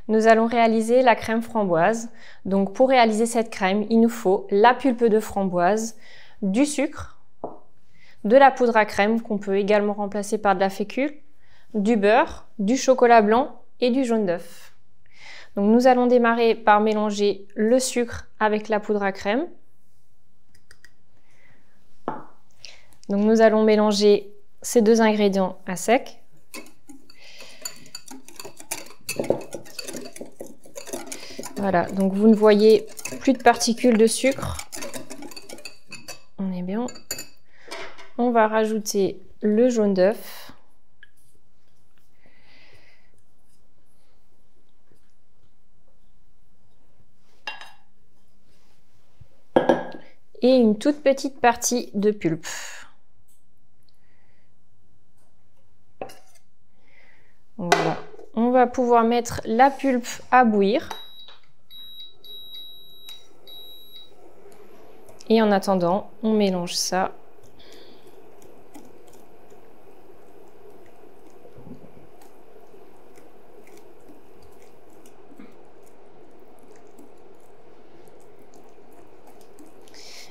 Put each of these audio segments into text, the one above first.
nous allons réaliser la crème framboise. Donc pour réaliser cette crème, il nous faut la pulpe de framboise, du sucre, de la poudre à crème qu'on peut également remplacer par de la fécule, du beurre, du chocolat blanc et du jaune d'œuf. Donc nous allons démarrer par mélanger le sucre avec la poudre à crème. Donc nous allons mélanger ces deux ingrédients à sec. Voilà, donc vous ne voyez plus de particules de sucre. On est bien. On va rajouter le jaune d'œuf. Et une toute petite partie de pulpe. Voilà. On va pouvoir mettre la pulpe à bouillir. Et en attendant, on mélange ça.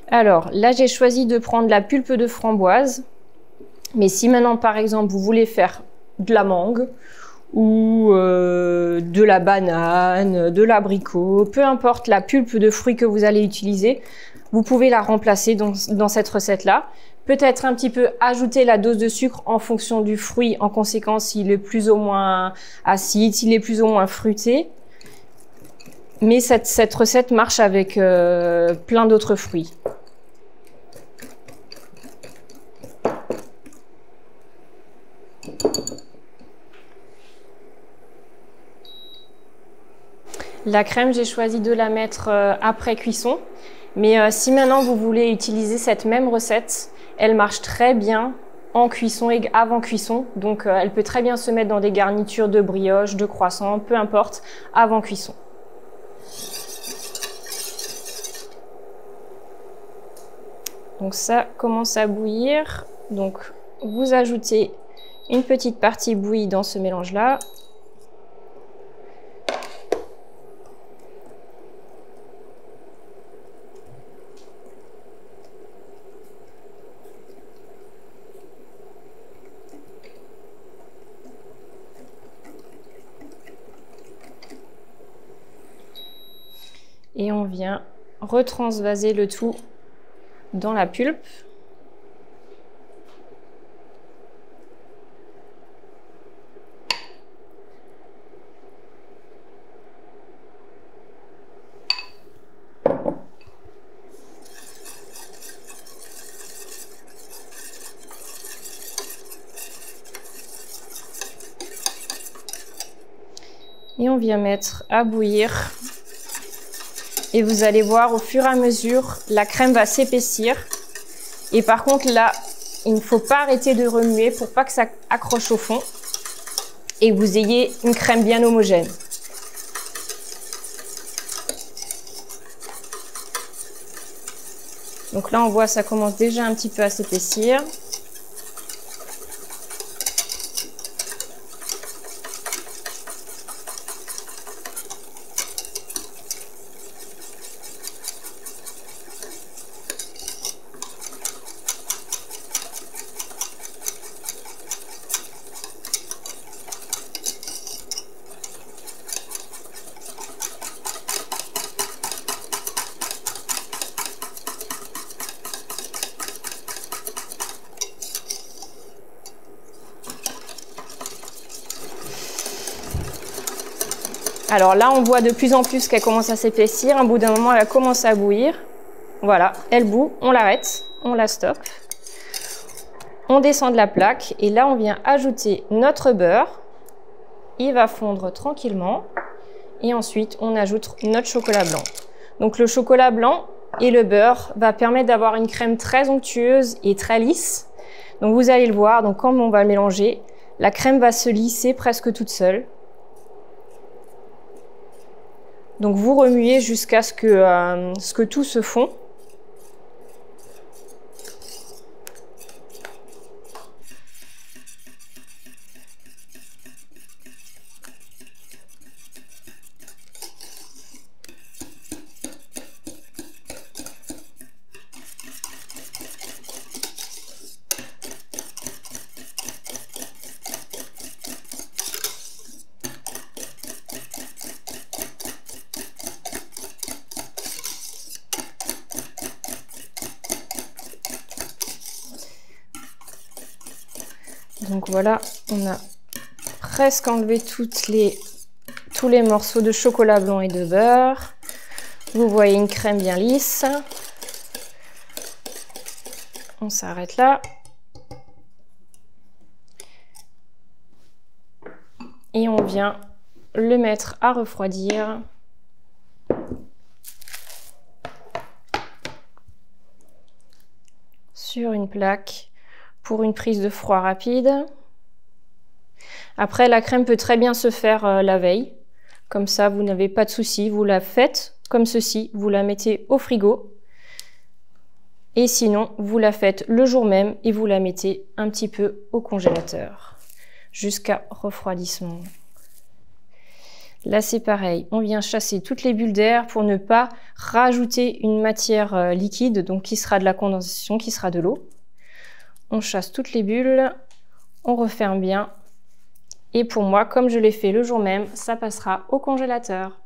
Alors là, j'ai choisi de prendre la pulpe de framboise. Mais si maintenant, par exemple, vous voulez faire de la mangue ou de la banane, de l'abricot, peu importe la pulpe de fruit que vous allez utiliser, vous pouvez la remplacer dans cette recette-là. Peut-être un petit peu ajouter la dose de sucre en fonction du fruit, en conséquence s'il est plus ou moins acide, s'il est plus ou moins fruité. Mais cette recette marche avec plein d'autres fruits. La crème, j'ai choisi de la mettre après cuisson. Mais si maintenant vous voulez utiliser cette même recette, elle marche très bien en cuisson et avant cuisson. Donc elle peut très bien se mettre dans des garnitures de brioche, de croissant, peu importe, avant cuisson. Donc ça commence à bouillir. Donc vous ajoutez une petite partie bouillie dans ce mélange-là. Et on vient retransvaser le tout dans la pulpe. Et on vient mettre à bouillir. Et vous allez voir au fur et à mesure, la crème va s'épaissir. Et par contre là, il ne faut pas arrêter de remuer pour pas que ça accroche au fond. Et que vous ayez une crème bien homogène. Donc là on voit ça commence déjà un petit peu à s'épaissir. Alors là, on voit de plus en plus qu'elle commence à s'épaissir. Un bout d'un moment, elle commence à bouillir. Voilà, elle bout, on l'arrête, on la stoppe. On descend de la plaque et là, on vient ajouter notre beurre. Il va fondre tranquillement. Et ensuite, on ajoute notre chocolat blanc. Donc le chocolat blanc et le beurre va permettre d'avoir une crème très onctueuse et très lisse. Donc vous allez le voir, donc quand on va mélanger, la crème va se lisser presque toute seule. Donc vous remuez jusqu'à ce que tout se fond. Donc voilà, on a presque enlevé tous les morceaux de chocolat blanc et de beurre. Vous voyez une crème bien lisse. On s'arrête là. Et on vient le mettre à refroidir. Sur une plaque pour une prise de froid rapide. Après, la crème peut très bien se faire la veille. Comme ça, vous n'avez pas de souci. Vous la faites comme ceci. Vous la mettez au frigo. Et sinon, vous la faites le jour même et vous la mettez un petit peu au congélateur jusqu'à refroidissement. Là, c'est pareil. On vient chasser toutes les bulles d'air pour ne pas rajouter une matière liquide, donc qui sera de la condensation, qui sera de l'eau. On chasse toutes les bulles, on referme bien. Et pour moi, comme je l'ai fait le jour même, ça passera au congélateur.